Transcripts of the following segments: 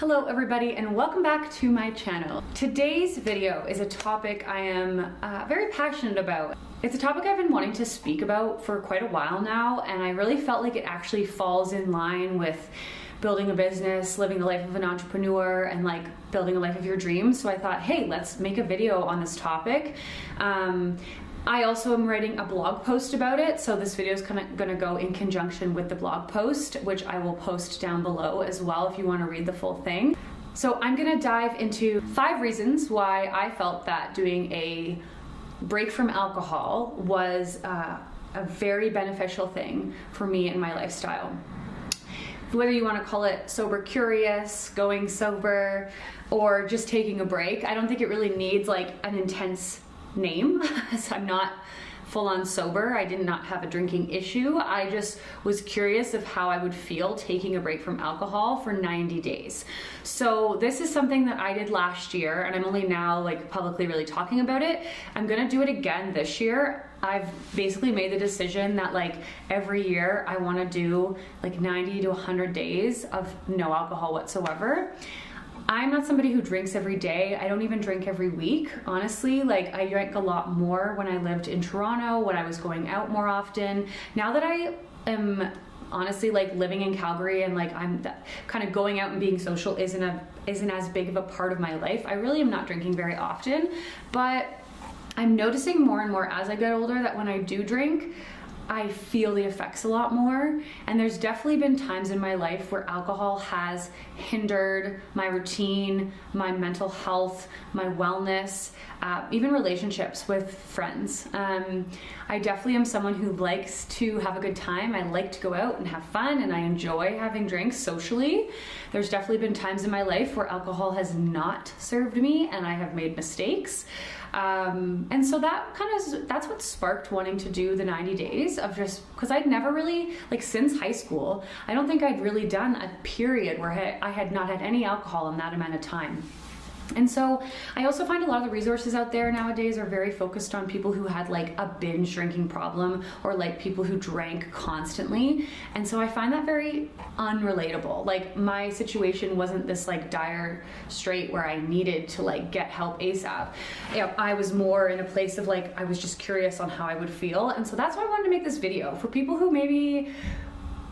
Hello everybody and welcome back to my channel. Today's video is a topic I am very passionate about. It's a topic I've been wanting to speak about for quite a while now, and I really felt like it actually falls in line with building a business, living the life of an entrepreneur, and like building a life of your dreams. So I thought, hey, let's make a video on this topic. I also am writing a blog post about it, so this video is going to go in conjunction with the blog post, which I will post down below as well if you want to read the full thing. So I'm going to dive into 5 reasons why I felt that doing a break from alcohol was a very beneficial thing for me and my lifestyle. Whether you want to call it sober curious, going sober, or just taking a break, I don't think it really needs like an intense name. So I'm not full on sober. I did not have a drinking issue. I just was curious of how I would feel taking a break from alcohol for 90 days. So this is something that I did last year, and I'm only now like publicly really talking about it. I'm gonna do it again this year. I've basically made the decision that like every year I want to do like 90 to 100 days of no alcohol whatsoever. I'm not somebody who drinks every day. I don't even drink every week, honestly. Like I drank a lot more when I lived in Toronto, when I was going out more often. Now that I am honestly like living in Calgary and like I'm kind of going out and being social isn't as big of a part of my life, I really am not drinking very often. But I'm noticing more and more as I get older that when I do drink, I feel the effects a lot more. And there's definitely been times in my life where alcohol has hindered my routine, my mental health, my wellness, even relationships with friends. I definitely am someone who likes to have a good time. I like to go out and have fun, and I enjoy having drinks socially. There's definitely been times in my life where alcohol has not served me and I have made mistakes. And so that's what sparked wanting to do the 90 days of just, because I'd never really, like since high school, I don't think I'd really done a period where I had not had any alcohol in that amount of time. And so I also find a lot of the resources out there nowadays are very focused on people who had like a binge drinking problem or like people who drank constantly. And so I find that very unrelatable. Like my situation wasn't this like dire strait where I needed to like get help ASAP. I was more in a place of like, I was just curious on how I would feel. And so that's why I wanted to make this video for people who maybe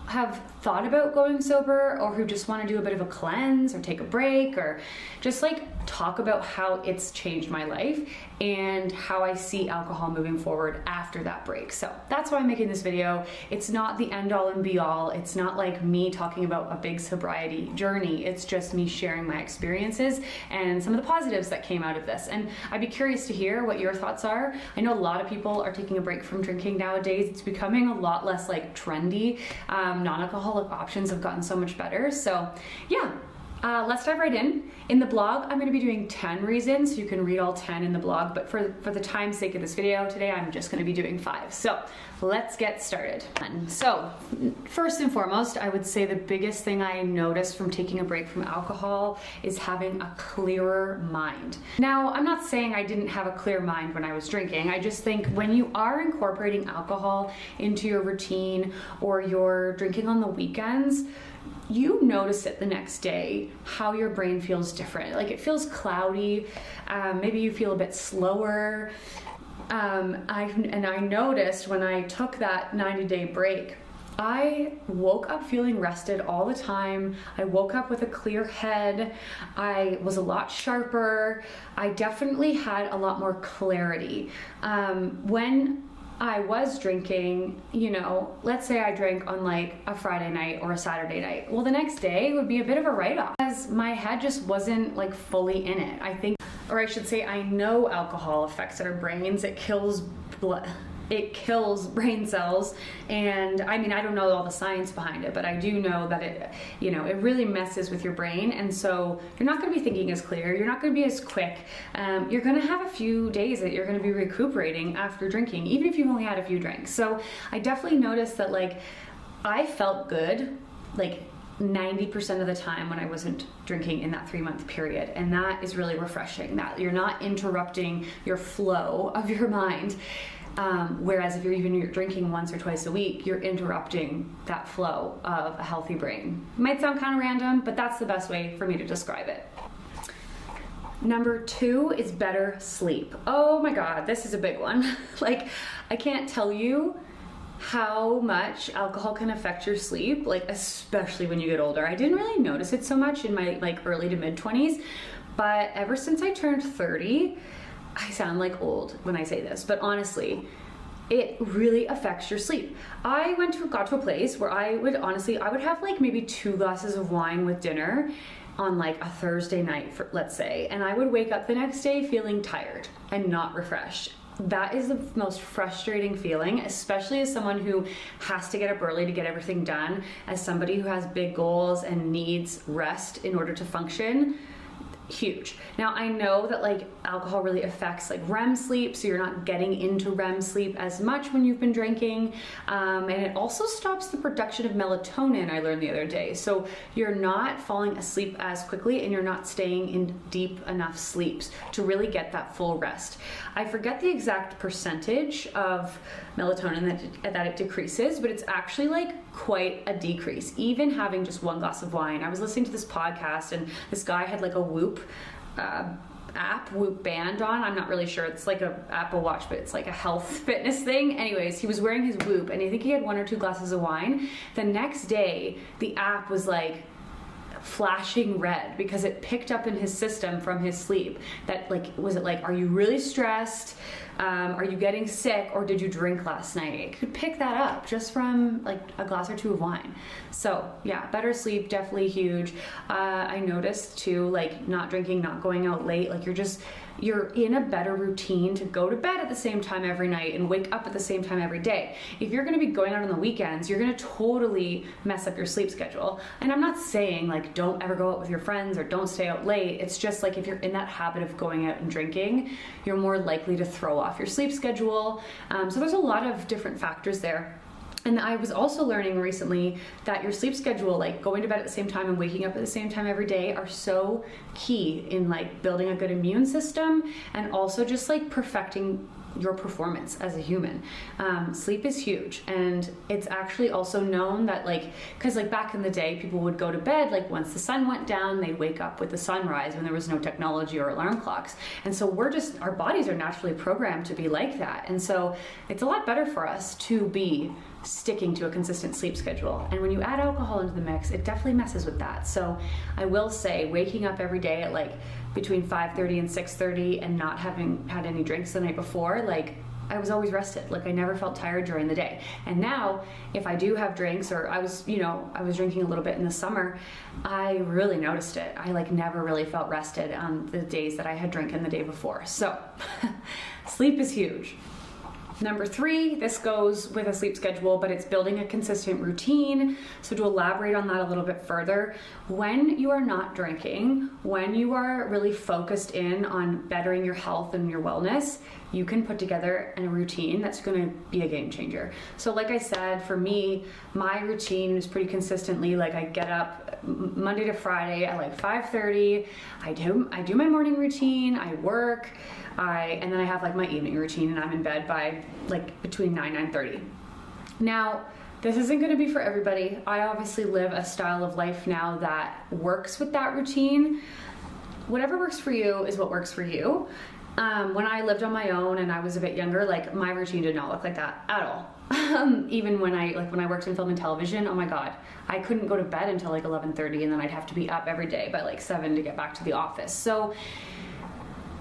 have thought about going sober or who just want to do a bit of a cleanse or take a break or just like talk about how it's changed my life and how I see alcohol moving forward after that break. So that's why I'm making this video. It's not the end all and be all. It's not like me talking about a big sobriety journey. It's just me sharing my experiences and some of the positives that came out of this. And I'd be curious to hear what your thoughts are. I know a lot of people are taking a break from drinking nowadays. It's becoming a lot less like trendy. Non-alcoholic options have gotten so much better. So yeah, let's dive right in. In the blog, I'm going to be doing 10 reasons. You can read all 10 in the blog, but for the time's sake of this video today, I'm just going to be doing 5. So let's get started. So first and foremost, I would say the biggest thing I noticed from taking a break from alcohol is having a clearer mind. Now, I'm not saying I didn't have a clear mind when I was drinking. I just think when you are incorporating alcohol into your routine or you're drinking on the weekends, you notice it the next day, how your brain feels different. Like it feels cloudy, maybe you feel a bit slower. I noticed when I took that 90-day break, I woke up feeling rested all the time. I woke up with a clear head. I was a lot sharper. I definitely had a lot more clarity. When I was drinking, you know, let's say I drank on like a Friday night or a Saturday night. Well, the next day would be a bit of a write-off because my head just wasn't like fully in it. I think, or I should say, I know alcohol affects our brains. It kills brain cells, and I mean, I don't know all the science behind it, but I do know that it really messes with your brain, and so you're not going to be thinking as clear, you're not going to be as quick, you're going to have a few days that you're going to be recuperating after drinking, even if you've only had a few drinks. So I definitely noticed that like I felt good like 90% of the time when I wasn't drinking in that 3-month period, and that is really refreshing, that you're not interrupting your flow of your mind. Whereas if you're drinking once or twice a week, you're interrupting that flow of a healthy brain. Might sound kind of random, but that's the best way for me to describe it. Number 2 is better sleep. Oh my God, this is a big one. Like, I can't tell you how much alcohol can affect your sleep, like especially when you get older. I didn't really notice it so much in my like early to mid 20s, but ever since I turned 30, I sound like old when I say this, but honestly, it really affects your sleep. I got to a place where I would have like maybe 2 glasses of wine with dinner on like a Thursday night, let's say, and I would wake up the next day feeling tired and not refreshed. That is the most frustrating feeling, especially as someone who has to get up early to get everything done, as somebody who has big goals and needs rest in order to function. Huge. Now I know that like alcohol really affects like REM sleep, so you're not getting into REM sleep as much when you've been drinking, and it also stops the production of melatonin, I learned the other day, so you're not falling asleep as quickly and you're not staying in deep enough sleeps to really get that full rest. I forget the exact percentage of melatonin that it decreases, but it's actually like quite a decrease, even having just 1 glass of wine. I was listening to this podcast and this guy had like a Whoop Whoop band on. I'm not really sure. It's like a Apple Watch, but it's like a health fitness thing. Anyways, he was wearing his Whoop and I think he had 1 or 2 glasses of wine. The next day, the app was like flashing red because it picked up in his system from his sleep that like, was it like, are you really stressed? Are you getting sick, or did you drink last night? It could pick that up just from like a glass or 2 of wine. So yeah, better sleep, definitely huge. I noticed too, like not drinking, not going out late, like you're in a better routine to go to bed at the same time every night and wake up at the same time every day. If you're going to be going out on the weekends, you're going to totally mess up your sleep schedule. And I'm not saying like don't ever go out with your friends or don't stay out late. It's just like if you're in that habit of going out and drinking, you're more likely to throw off your sleep schedule. So there's a lot of different factors there. And I was also learning recently that your sleep schedule, like going to bed at the same time and waking up at the same time every day, are so key in like building a good immune system and also just like perfecting your performance as a human. Sleep is huge, and it's actually also known that like, because like back in the day people would go to bed like once the sun went down, they'd wake up with the sunrise when there was no technology or alarm clocks, and so our bodies are naturally programmed to be like that, and so it's a lot better for us to be sticking to a consistent sleep schedule. And when you add alcohol into the mix, it definitely messes with that. So I will say waking up every day at like between 5:30 and 6:30 and not having had any drinks the night before, like I was always rested. Like I never felt tired during the day. And now if I do have drinks, or I was drinking a little bit in the summer, I really noticed it. I like never really felt rested on the days that I had drinking the day before. So sleep is huge. Number 3, this goes with a sleep schedule, but it's building a consistent routine. So to elaborate on that a little bit further, when you are not drinking, when you are really focused in on bettering your health and your wellness, you can put together a routine that's going to be a game changer. So like I said, for me, my routine is pretty consistently like I get up Monday to Friday at like 5:30. I do my morning routine, I work, and then I have like my evening routine, and I'm in bed by like between 9:30. Now, this isn't going to be for everybody. I obviously live a style of life now that works with that routine. Whatever works for you is what works for you. When I lived on my own and I was a bit younger, like my routine did not look like that at all. Even when I worked in film and television, oh my God, I couldn't go to bed until like 11:30, and then I'd have to be up every day by like 7 to get back to the office. So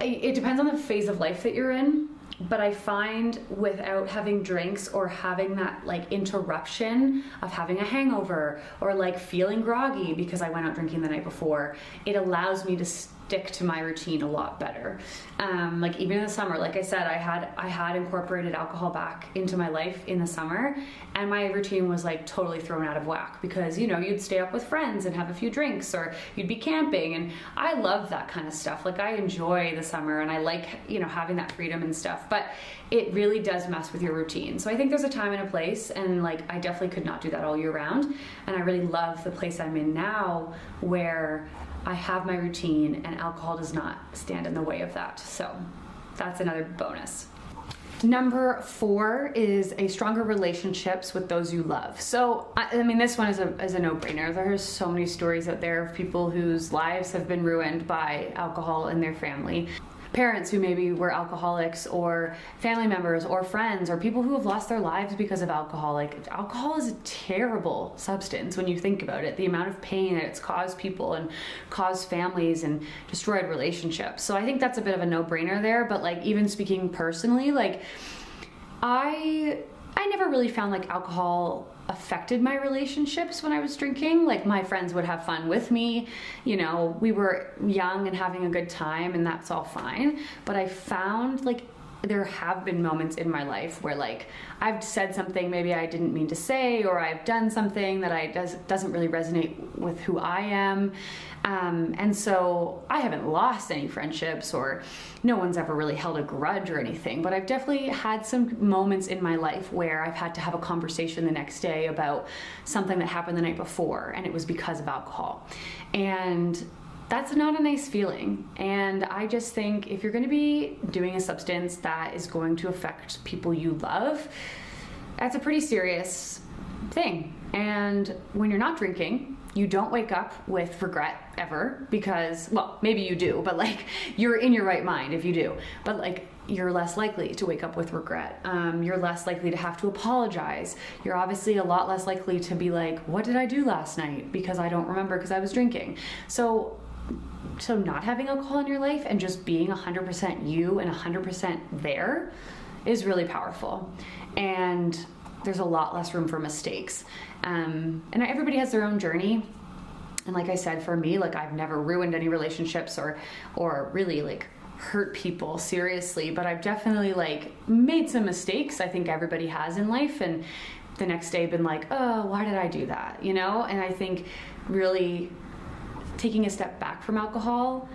it depends on the phase of life that you're in. But I find without having drinks or having that like interruption of having a hangover or like feeling groggy because I went out drinking the night before, it allows me to stick to my routine a lot better. Like even in the summer, like I said, I had incorporated alcohol back into my life in the summer, and my routine was like totally thrown out of whack because, you know, you'd stay up with friends and have a few drinks, or you'd be camping, and I love that kind of stuff. Like I enjoy the summer and I like, you know, having that freedom and stuff, but it really does mess with your routine. So I think there's a time and a place, and like I definitely could not do that all year round. And I really love the place I'm in now where I have my routine and alcohol does not stand in the way of that. So that's another bonus. Number 4 is a stronger relationships with those you love. So, I mean, this one is a no-brainer. There's so many stories out there of people whose lives have been ruined by alcohol in their family. Parents who maybe were alcoholics, or family members or friends, or people who have lost their lives because of alcohol. Like, alcohol is a terrible substance when you think about it. The amount of pain that it's caused people and caused families and destroyed relationships. So I think that's a bit of a no-brainer there. But like, even speaking personally, like I never really found like alcohol affected my relationships when I was drinking. Like, my friends would have fun with me, you know, we were young and having a good time, and that's all fine. But I found like there have been moments in my life where like I've said something maybe I didn't mean to say, or I've done something that doesn't really resonate with who I am. And so I haven't lost any friendships, or no one's ever really held a grudge or anything, but I've definitely had some moments in my life where I've had to have a conversation the next day about something that happened the night before, and it was because of alcohol. And that's not a nice feeling. And I just think if you're going to be doing a substance that is going to affect people you love, that's a pretty serious thing. And when you're not drinking, you don't wake up with regret ever, because, well, maybe you do, but like, you're in your right mind if you do. But like, you're less likely to wake up with regret. You're less likely to have to apologize. You're obviously a lot less likely to be like, what did I do last night? Because I don't remember, because I was drinking. So not having alcohol in your life and just being 100% you and 100% there is really powerful. And there's a lot less room for mistakes. And everybody has their own journey. And like I said, for me, like, I've never ruined any relationships or really like hurt people seriously, but I've definitely like made some mistakes. I think everybody has in life, and the next day been like, oh, why did I do that? You know? And I think really taking a step back from alcohol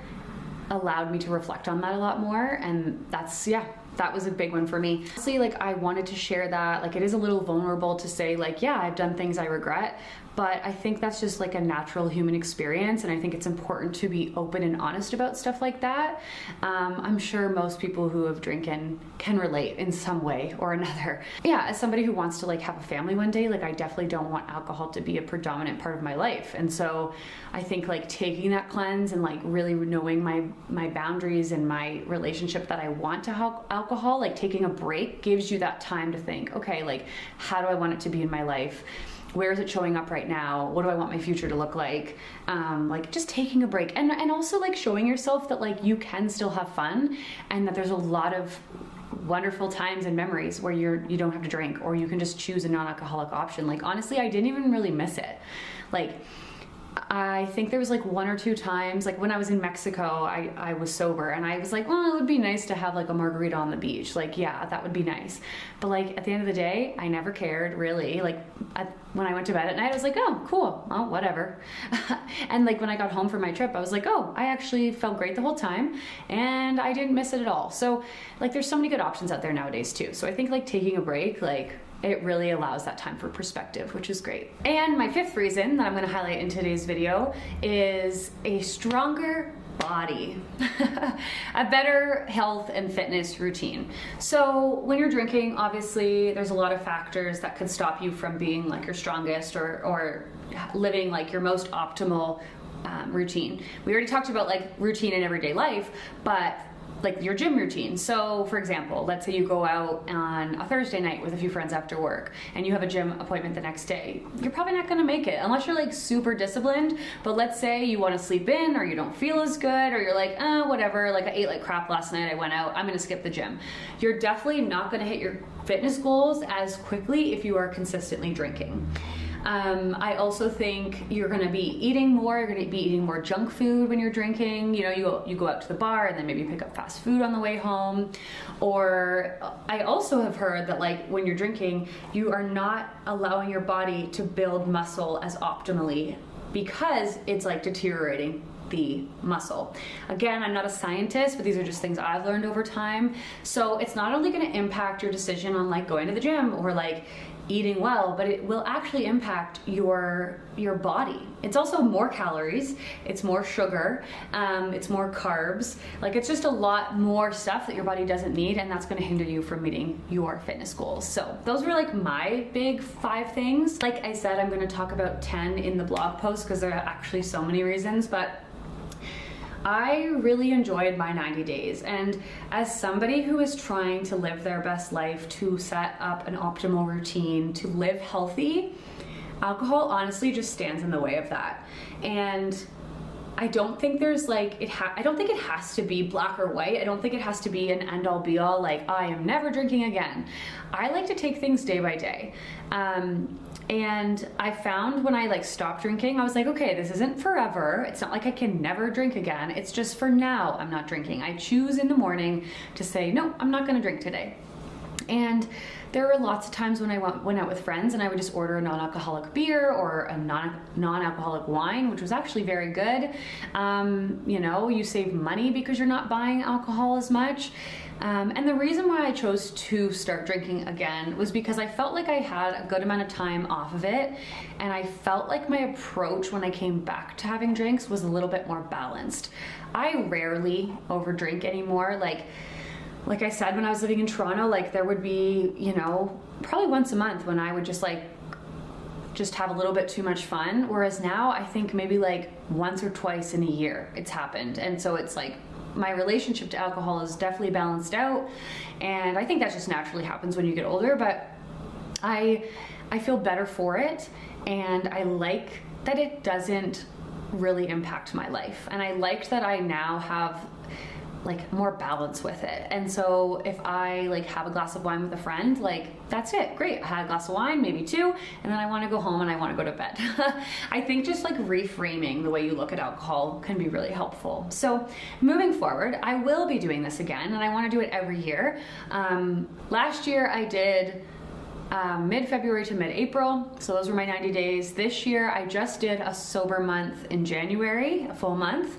allowed me to reflect on that a lot more. And that was a big one for me. Honestly, like, I wanted to share that. Like, it is a little vulnerable to say like, yeah, I've done things I regret, but I think that's just like a natural human experience. And I think it's important to be open and honest about stuff like that. I'm sure most people who have drinking can relate in some way or another. Yeah, as somebody who wants to like have a family one day, like, I definitely don't want alcohol to be a predominant part of my life. And so I think like taking that cleanse and like really knowing my boundaries and my relationship that I want to alcohol, like taking a break gives you that time to think, okay, like, how do I want it to be in my life? Where is it showing up right now? What do I want my future to look like? Like, just taking a break, and also like showing yourself that like you can still have fun, and that there's a lot of wonderful times and memories where you don't have to drink, or you can just choose a non-alcoholic option. Like, honestly, I didn't even really miss it. Like, I think there was like 1 or 2 times, like when I was in Mexico, I was sober, and I was like, well, it would be nice to have like a margarita on the beach. Like, yeah, that would be nice. But like, at the end of the day, I never cared really. Like, when I went to bed at night, I was like, oh, cool, well, whatever. And like, when I got home from my trip, I was like, oh, I actually felt great the whole time, and I didn't miss it at all. So like, there's so many good options out there nowadays too. So I think like taking a break, like, it really allows that time for perspective, which is great. And my 5th reason that I'm going to highlight in today's video is a stronger body, a better health and fitness routine. So when you're drinking, obviously there's a lot of factors that could stop you from being like your strongest or living like your most optimal routine. We already talked about like routine in everyday life, but like your gym routine. So for example, let's say you go out on a Thursday night with a few friends after work, and you have a gym appointment the next day. You're probably not gonna make it unless you're like super disciplined. But let's say you wanna sleep in, or you don't feel as good, or you're like, whatever, like I ate like crap last night, I went out, I'm gonna skip the gym. You're definitely not gonna hit your fitness goals as quickly if you are consistently drinking. I also think you're going to be eating more. You're going to be eating more junk food when you're drinking. You know, you go out to the bar and then maybe pick up fast food on the way home. Or I also have heard that like when you're drinking, you are not allowing your body to build muscle as optimally, because it's like deteriorating the muscle. Again, I'm not a scientist, but these are just things I've learned over time. So it's not only going to impact your decision on like going to the gym or like eating well, but it will actually impact your body. It's also more calories, it's more sugar, it's more carbs. Like, it's just a lot more stuff that your body doesn't need, and that's going to hinder you from meeting your fitness goals. So those were like my big 5 things. Like I said, I'm going to talk about 10 in the blog post because there are actually so many reasons, but I really enjoyed my 90 days, and as somebody who is trying to live their best life, to set up an optimal routine, to live healthy, alcohol honestly just stands in the way of that. And I don't think there's like, I don't think it has to be black or white. I don't think it has to be an end all be all, like I am never drinking again. I like to take things day by day. And I found when I like stopped drinking, I was like, okay, this isn't forever. It's not like I can never drink again. It's just for now, I'm not drinking. I choose in the morning to say, no, I'm not gonna drink today. And there were lots of times when I went out with friends and I would just order a non-alcoholic beer or a non-alcoholic wine, which was actually very good. You know, you save money because you're not buying alcohol as much. And the reason why I chose to start drinking again was because I felt like I had a good amount of time off of it, and I felt like my approach when I came back to having drinks was a little bit more balanced. I rarely overdrink anymore. Like I said, when I was living in Toronto, like there would be, you know, probably once a month when I would just have a little bit too much fun. Whereas now I think maybe like once or twice in a year it's happened. And so it's like my relationship to alcohol is definitely balanced out. And I think that just naturally happens when you get older, but I feel better for it. And I like that it doesn't really impact my life. And I liked that I now have like more balance with it. And so if I like have a glass of wine with a friend, like that's it, great. I had a glass of wine, maybe 2, and then I want to go home and I want to go to bed. I think just like reframing the way you look at alcohol can be really helpful. So moving forward, I will be doing this again, and I want to do it every year. Last year I did mid-February to mid-April, so those were my 90 days. This year I just did a sober month in January, a full month,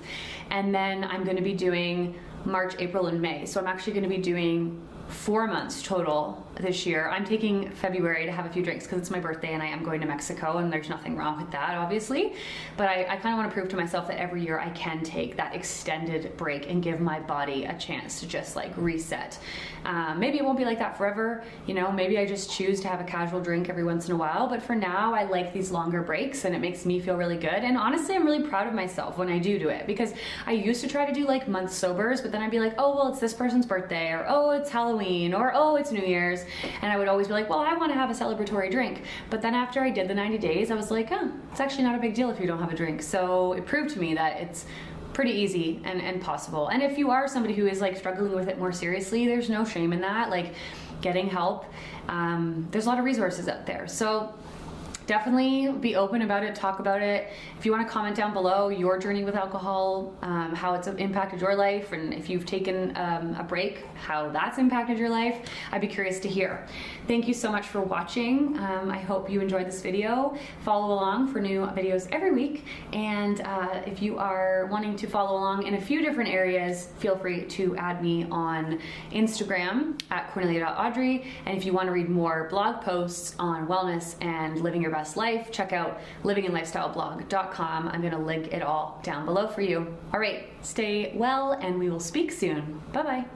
and then I'm going to be doing March, April, and May. So I'm actually going to be doing 4 months total this year. I'm taking February to have a few drinks because it's my birthday and I am going to Mexico, and there's nothing wrong with that, obviously. But I kind of want to prove to myself that every year I can take that extended break and give my body a chance to just like reset. Maybe it won't be like that forever, you know, maybe I just choose to have a casual drink every once in a while, but for now I like these longer breaks and it makes me feel really good. And honestly, I'm really proud of myself when I do it, because I used to try to do like month sobers, but then I'd be like, oh, well, it's this person's birthday, or oh, it's Halloween, or oh, it's New Year's. And I would always be like, well, I want to have a celebratory drink. But then after I did the 90 days, I was like, oh, it's actually not a big deal if you don't have a drink. So it proved to me that it's pretty easy and possible. And if you are somebody who is like struggling with it more seriously, there's no shame in that. Like getting help, there's a lot of resources out there. So definitely be open about it, talk about it. If you want to comment down below your journey with alcohol, how it's impacted your life, and if you've taken a break, how that's impacted your life, I'd be curious to hear. Thank you so much for watching. I hope you enjoyed this video. Follow along for new videos every week. And if you are wanting to follow along in a few different areas, feel free to add me on Instagram at cornelia.audrey. And if you want to read more blog posts on wellness and living your best life, check out livingandlifestyleblog.com. I'm going to link it all down below for you. All right, stay well, and we will speak soon. Bye-bye.